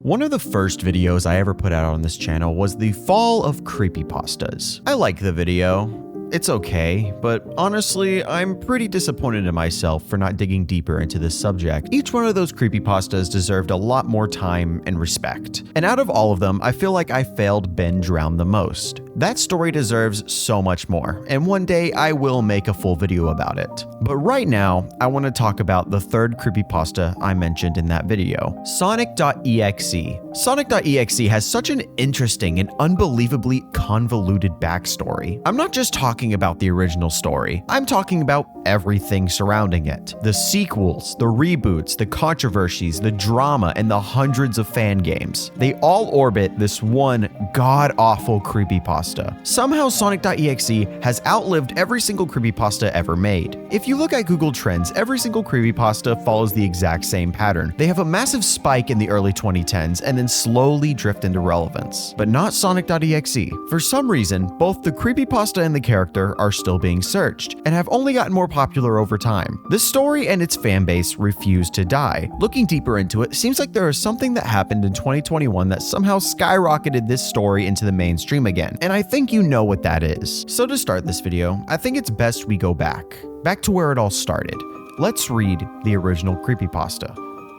One of the first videos I ever put out on this channel was the fall of creepypastas. I like the video. It's okay, but honestly, I'm pretty disappointed in myself for not digging deeper into this subject. Each one of those creepypastas deserved a lot more time and respect. And out of all of them, I feel like I failed Ben Drown the most. That story deserves so much more, and one day I will make a full video about it. But right now, I want to talk about the third creepypasta I mentioned in that video, Sonic.exe. Sonic.exe has such an interesting and unbelievably convoluted backstory. I'm not just talking about the original story, I'm talking about everything surrounding it. The sequels, the reboots, the controversies, the drama, and the hundreds of fan games. They all orbit this one god-awful creepypasta. Somehow Sonic.exe has outlived every single creepypasta ever made. If you look at Google Trends, every single creepypasta follows the exact same pattern. They have a massive spike in the early 2010s and then slowly drift into relevance. But not Sonic.exe. For some reason, both the creepypasta and the character are still being searched, and have only gotten more popular over time. The story and its fan base refuse to die. Looking deeper into it, seems like there is something that happened in 2021 that somehow skyrocketed this story into the mainstream again, and I think you know what that is. So to start this video, I think it's best we go back to where it all started. Let's read the original creepypasta.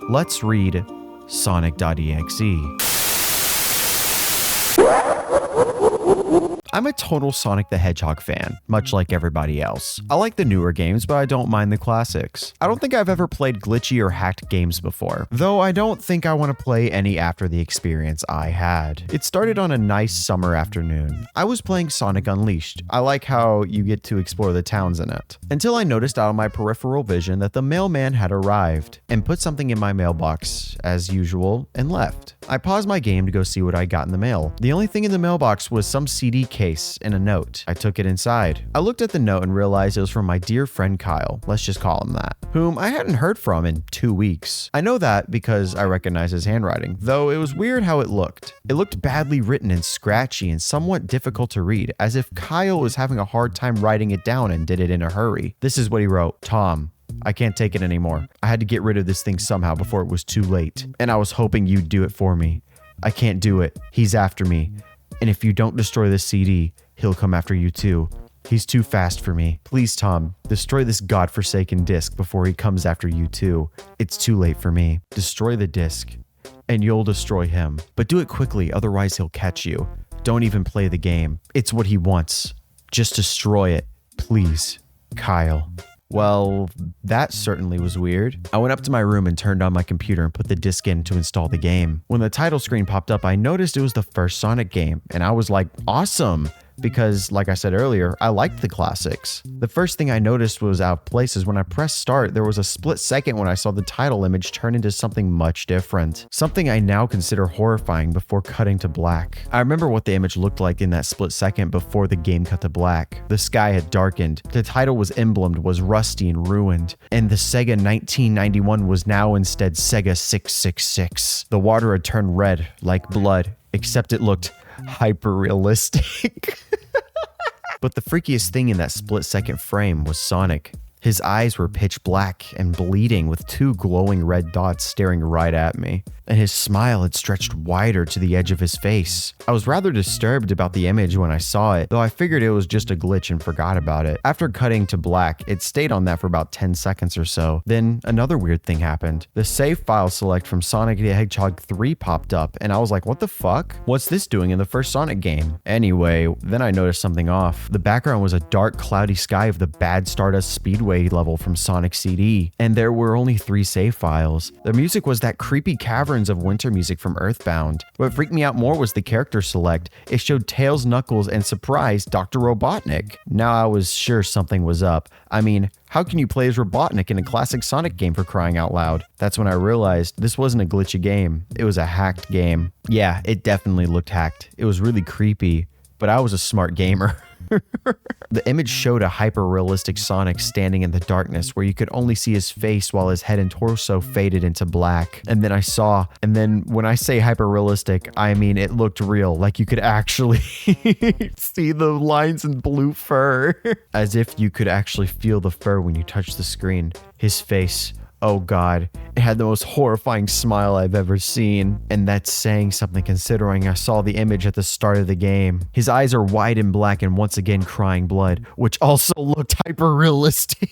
Let's read Sonic.exe. I'm a total Sonic the Hedgehog fan, much like everybody else. I like the newer games, but I don't mind the classics. I don't think I've ever played glitchy or hacked games before, though I don't think I want to play any after the experience I had. It started on a nice summer afternoon. I was playing Sonic Unleashed. I like how you get to explore the towns in it. Until I noticed out of my peripheral vision that the mailman had arrived and put something in my mailbox, as usual, and left. I paused my game to go see what I got in the mail. The only thing in the mailbox was some CD case and a note. I took it inside. I looked at the note and realized it was from my dear friend Kyle, let's just call him that, whom I hadn't heard from in 2 weeks. I know that because I recognize his handwriting, though it was weird how it looked. It looked badly written and scratchy and somewhat difficult to read, as if Kyle was having a hard time writing it down and did it in a hurry. This is what he wrote. Tom, I can't take it anymore. I had to get rid of this thing somehow before it was too late, and I was hoping you'd do it for me. I can't do it. He's after me. And if you don't destroy this CD, he'll come after you too. He's too fast for me. Please, Tom, destroy this godforsaken disc before he comes after you too. It's too late for me. Destroy the disc, and you'll destroy him. But do it quickly, otherwise he'll catch you. Don't even play the game. It's what he wants. Just destroy it. Please, Kyle. Well, that certainly was weird. I went up to my room and turned on my computer and put the disc in to install the game. When the title screen popped up, I noticed it was the first Sonic game, and I was like, awesome! Because, like I said earlier, I liked the classics. The first thing I noticed was out of place is when I pressed start, there was a split second when I saw the title image turn into something much different. Something I now consider horrifying before cutting to black. I remember what the image looked like in that split second before the game cut to black. The sky had darkened, the title was emblemed, was rusty and ruined, and the Sega 1991 was now instead Sega 666. The water had turned red, like blood, except it looked hyper-realistic. But the freakiest thing in that split-second frame was Sonic. His eyes were pitch black and bleeding with two glowing red dots staring right at me, and his smile had stretched wider to the edge of his face. I was rather disturbed about the image when I saw it, though I figured it was just a glitch and forgot about it. After cutting to black, it stayed on that for about 10 seconds or so. Then another weird thing happened. The save file select from Sonic the Hedgehog 3 popped up, and I was like, what the fuck? What's this doing in the first Sonic game? Anyway, then I noticed something off. The background was a dark, cloudy sky of the bad Stardust Speedway level from Sonic CD, and there were only 3 save files. The music was that creepy Caverns of Winter music from Earthbound. What freaked me out more was the character select. It showed Tails, Knuckles, and surprise, Dr. Robotnik. Now I was sure something was up. I mean, how can you play as Robotnik in a classic Sonic game, for crying out loud? That's when I realized this wasn't a glitchy game. It was a hacked game. Yeah, it definitely looked hacked. It was really creepy, but I was a smart gamer. The image showed a hyper-realistic Sonic standing in the darkness where you could only see his face while his head and torso faded into black. And then when I say hyper-realistic, I mean it looked real, like you could actually see the lines in blue fur. As if you could actually feel the fur when you touch the screen. His face Oh god, it had the most horrifying smile I've ever seen. And that's saying something considering I saw the image at the start of the game. His eyes are wide and black and once again crying blood, which also looked hyper realistic.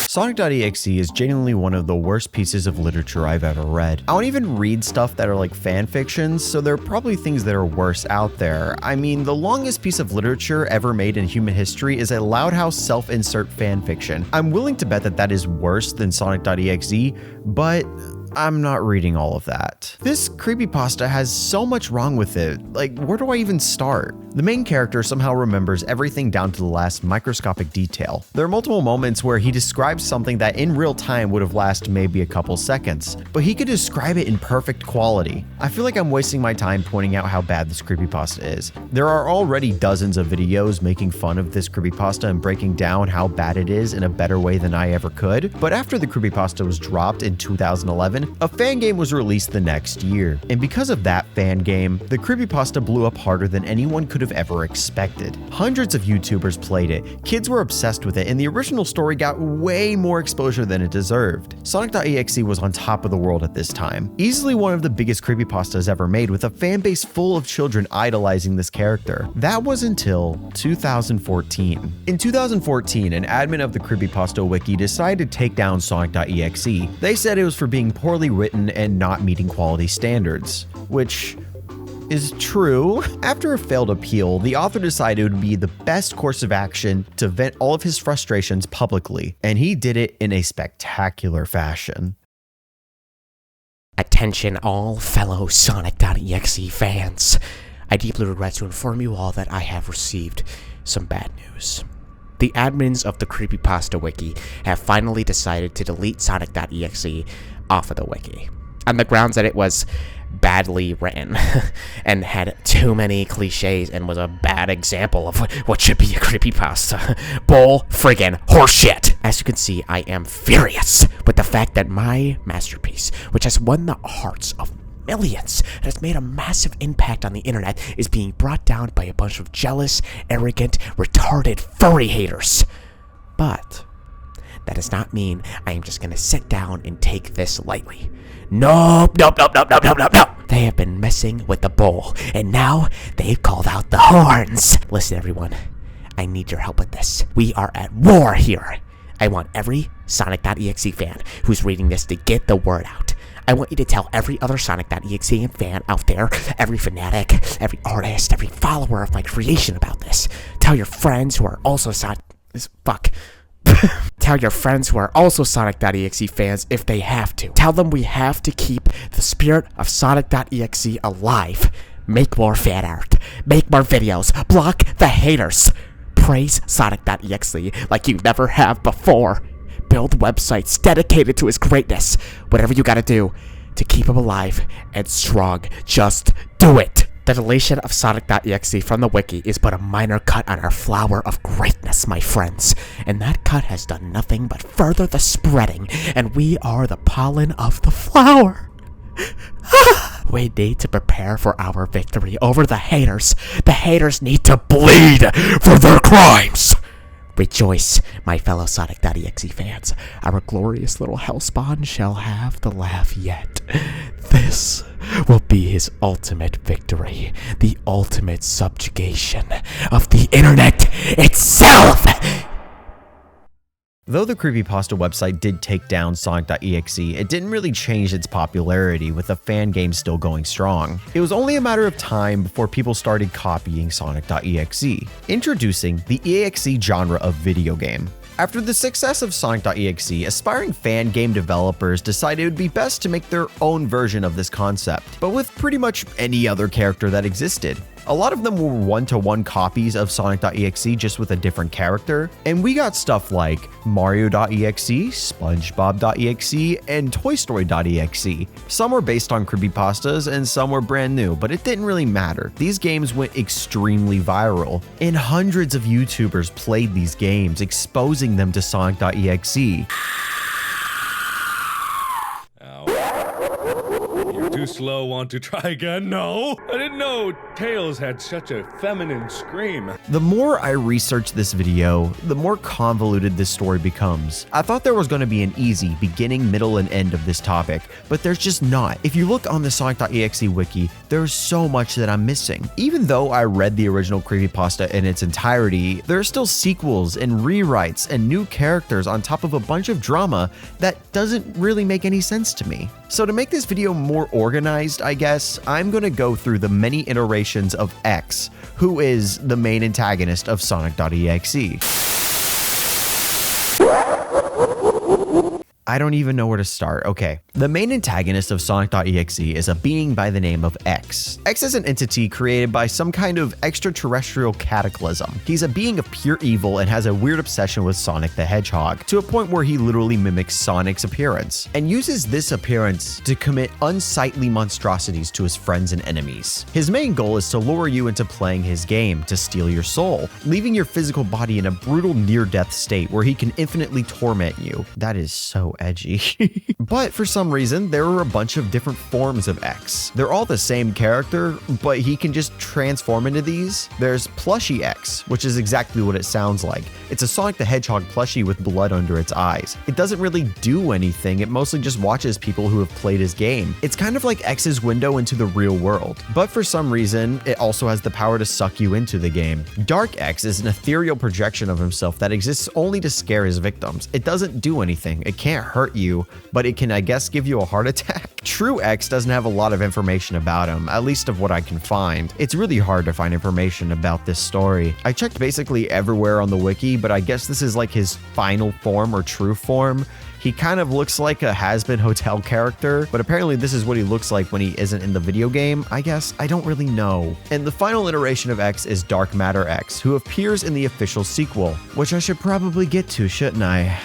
Sonic.exe is genuinely one of the worst pieces of literature I've ever read. I don't even read stuff that are like fan fictions, so there are probably things that are worse out there. I mean, the longest piece of literature ever made in human history is a Loud House self-insert fan fiction. I'm willing to bet that that is worse than Sonic.exe, but I'm not reading all of that. This creepypasta has so much wrong with it. Like, where do I even start? The main character somehow remembers everything down to the last microscopic detail. There are multiple moments where he describes something that in real time would have lasted maybe a couple seconds, but he could describe it in perfect quality. I feel like I'm wasting my time pointing out how bad this creepypasta is. There are already dozens of videos making fun of this creepypasta and breaking down how bad it is in a better way than I ever could, but after the creepypasta was dropped in 2011, a fan game was released the next year. And because of that fan game, the creepypasta blew up harder than anyone could have ever expected. Hundreds of YouTubers played it, kids were obsessed with it, and the original story got way more exposure than it deserved. Sonic.exe was on top of the world at this time. Easily one of the biggest creepypastas ever made, with a fan base full of children idolizing this character. That was until 2014. In 2014, an admin of the creepypasta wiki decided to take down Sonic.exe. They said it was for being poorly written and not meeting quality standards, which is true. After a failed appeal, the author decided it would be the best course of action to vent all of his frustrations publicly, and he did it in a spectacular fashion. Attention all fellow Sonic.exe fans. I deeply regret to inform you all that I have received some bad news. The admins of the creepypasta wiki have finally decided to delete Sonic.exe off of the wiki, on the grounds that it was badly written and had too many cliches and was a bad example of what should be a creepypasta. Bull friggin' horseshit. As you can see, I am furious with the fact that my masterpiece, which has won the hearts of millions and has made a massive impact on the internet, is being brought down by a bunch of jealous, arrogant, retarded, furry haters. But that does not mean I am just gonna sit down and take this lightly. Nope. They have been messing with the bull, and now they've called out the horns. Listen, everyone, I need your help with this. We are at war here. I want every Sonic.exe fan who's reading this to get the word out. I want you to tell every other Sonic.exe fan out there, every fanatic, every artist, every follower of my creation about this. Tell your friends who are also Tell your friends who are also Sonic.exe fans if they have to. Tell them we have to keep the spirit of Sonic.exe alive. Make more fan art. Make more videos. Block the haters. Praise Sonic.exe like you never have before. Build websites dedicated to his greatness. Whatever you gotta do to keep him alive and strong, just do it. The deletion of Sonic.exe from the wiki is but a minor cut on our flower of greatness, my friends. And that cut has done nothing but further the spreading, and we are the pollen of the flower. We need to prepare for our victory over the haters. The haters need to bleed for their crimes. Rejoice, my fellow Sonic.exe fans. Our glorious little hellspawn shall have the laugh yet. This will be his ultimate victory, the ultimate subjugation of the internet itself. Though the creepypasta website did take down Sonic.exe, it didn't really change its popularity, with the fan game still going strong. It was only a matter of time before people started copying Sonic.exe, introducing the EXE genre of video game. After the success of Sonic.exe, aspiring fan game developers decided it would be best to make their own version of this concept, but with pretty much any other character that existed. A lot of them were one-to-one copies of Sonic.exe, just with a different character, and we got stuff like Mario.exe, SpongeBob.exe, and Toy Story.exe. Some were based on creepypastas and some were brand new, but it didn't really matter. These games went extremely viral, and hundreds of YouTubers played these games, exposing them to Sonic.exe. Your Too slow, want to try again? No. I didn't know Tails had such a feminine scream. The more I research this video, the more convoluted this story becomes. I thought there was going to be an easy beginning, middle, and end of this topic, but there's just not. If you look on the Sonic.exe wiki, there's so much that I'm missing. Even though I read the original creepypasta in its entirety, there are still sequels and rewrites and new characters on top of a bunch of drama that doesn't really make any sense to me. So to make this video more organized, I guess, I'm going to go through the many iterations of X, who is the main antagonist of Sonic.exe. I don't even know where to start. Okay. The main antagonist of Sonic.exe is a being by the name of X. X is an entity created by some kind of extraterrestrial cataclysm. He's a being of pure evil and has a weird obsession with Sonic the Hedgehog, to a point where he literally mimics Sonic's appearance, and uses this appearance to commit unsightly monstrosities to his friends and enemies. His main goal is to lure you into playing his game, to steal your soul, leaving your physical body in a brutal near-death state where he can infinitely torment you. That is so edgy. But for some reason, there are a bunch of different forms of X. They're all the same character, but he can just transform into these. There's Plushie X, which is exactly what it sounds like. It's a Sonic the Hedgehog plushie with blood under its eyes. It doesn't really do anything, it mostly just watches people who have played his game. It's kind of like X's window into the real world, but for some reason, it also has the power to suck you into the game. Dark X is an ethereal projection of himself that exists only to scare his victims. It doesn't do anything, it can't hurt you, but it can, I guess, give you a heart attack. True X doesn't have a lot of information about him, at least of what I can find. It's really hard to find information about this story. I checked basically everywhere on the wiki, but I guess this is like his final form or true form. He kind of looks like a has-been hotel character, but apparently this is what he looks like when he isn't in the video game, I guess. I don't really know. And the final iteration of X is Dark Matter X, who appears in the official sequel, which I should probably get to, shouldn't I?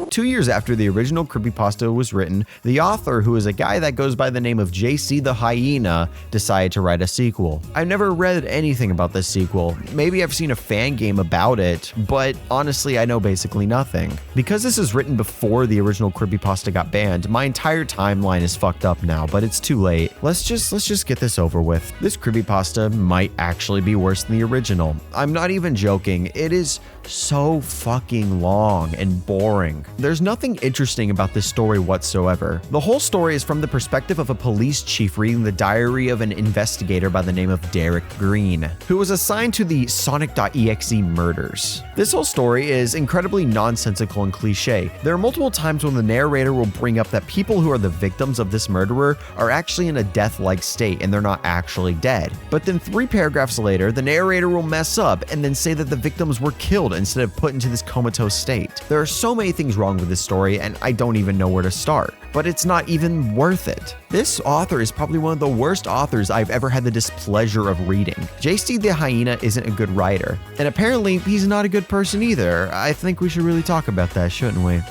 2 years after the original creepypasta was written, the author, who is a guy that goes by the name of JC the Hyena, decided to write a sequel. I've never read anything about this sequel. Maybe I've seen a fan game about it, but honestly, I know basically nothing. Because this is written before the original creepypasta got banned, my entire timeline is fucked up now, but it's too late. Let's just get this over with. This creepypasta might actually be worse than the original. I'm not even joking. It is so fucking long and boring. There's nothing interesting about this story whatsoever. The whole story is from the perspective of a police chief reading the diary of an investigator by the name of Derek Green, who was assigned to the Sonic.exe murders. This whole story is incredibly nonsensical and cliche. There are multiple times when the narrator will bring up that people who are the victims of this murderer are actually in a death-like state and they're not actually dead. But then 3 paragraphs later, the narrator will mess up and then say that the victims were killed instead of put into this comatose state. There are so many things wrong with this story, and I don't even know where to start. But it's not even worth it. This author is probably one of the worst authors I've ever had the displeasure of reading. JC the Hyena isn't a good writer, and apparently he's not a good person either. I think we should really talk about that, shouldn't we?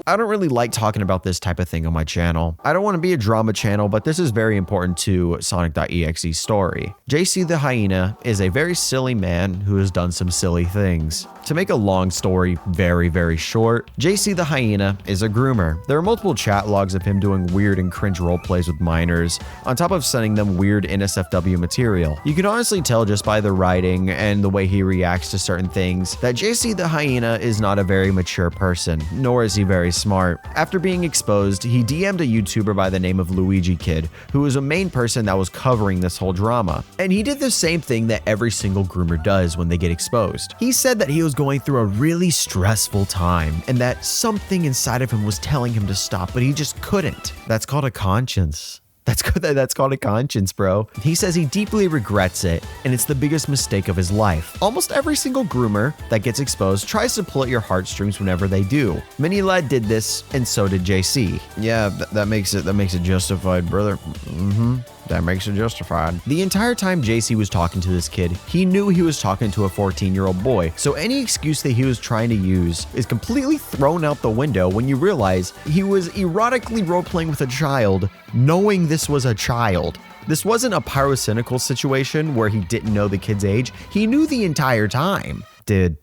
I don't really like talking about this type of thing on my channel. I don't want to be a drama channel, but this is very important to Sonic.exe's story. JC the Hyena is a very silly man who has done some silly things. To make a long story very, very short, JC the Hyena is a groomer. There are multiple chat logs of him doing weird and cringe roleplays with minors, on top of sending them weird NSFW material. You can honestly tell just by the writing and the way he reacts to certain things that JC the Hyena is not a very mature person, nor is he very smart. After being exposed, he DM'd a YouTuber by the name of Luigi Kid, who was a main person that was covering this whole drama. And he did the same thing that every single groomer does when they get exposed. He said that he was going through a really stressful time and that something inside of him was telling him to stop, but he just couldn't. That's called a conscience. That's called a conscience, bro. He says he deeply regrets it, and it's the biggest mistake of his life. Almost every single groomer that gets exposed tries to pull at your heartstrings whenever they do. Minilad did this, and so did JC. Yeah, that makes it justified, brother. That makes it justified. The entire time JC was talking to this kid, he knew he was talking to a 14-year-old boy, so any excuse that he was trying to use is completely thrown out the window when you realize he was erotically role-playing with a child, knowing this was a child. This wasn't a pyrocynical situation where he didn't know the kid's age. He knew the entire time. Dude,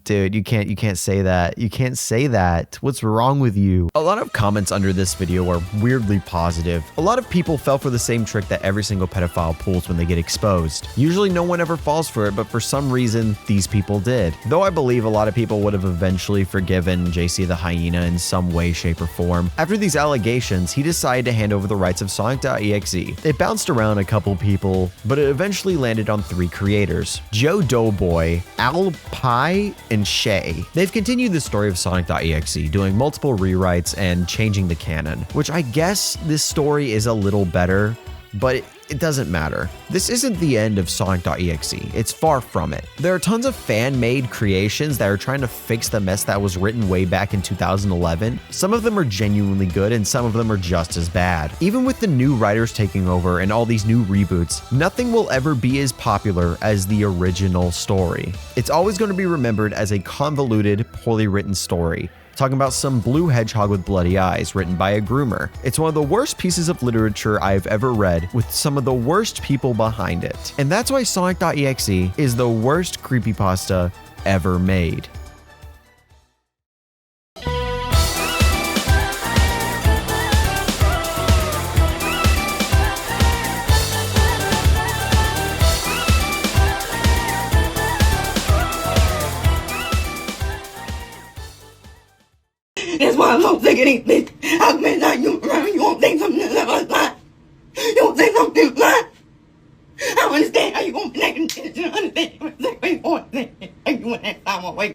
Dude, you can't say that. You can't say that. What's wrong with you? A lot of comments under this video are weirdly positive. A lot of people fell for the same trick that every single pedophile pulls when they get exposed. Usually no one ever falls for it, but for some reason, these people did. Though I believe a lot of people would have eventually forgiven JC the Hyena in some way, shape, or form. After these allegations, he decided to hand over the rights of Sonic.exe. It bounced around a couple people, but it eventually landed on 3 creators: Joe Doughboy, Al Pie, and Shay. They've continued the story of Sonic.exe, doing multiple rewrites and changing the canon, which I guess this story is a little better, but it doesn't matter. This isn't the end of Sonic.exe. It's far from it. There are tons of fan-made creations that are trying to fix the mess that was written way back in 2011. Some of them are genuinely good and some of them are just as bad. Even with the new writers taking over and all these new reboots, nothing will ever be as popular as the original story. It's always going to be remembered as a convoluted, poorly written story, talking about some blue hedgehog with bloody eyes written by a groomer. It's one of the worst pieces of literature I've ever read, with some of the worst people behind it. And that's why Sonic.exe is the worst creepypasta ever made. That's why I'm so sick of these bitches. How many times you around, you won't think something that's lying? You won't think something that's lying? I don't understand how you gonna be naked and understand what you want to say. You want that time away.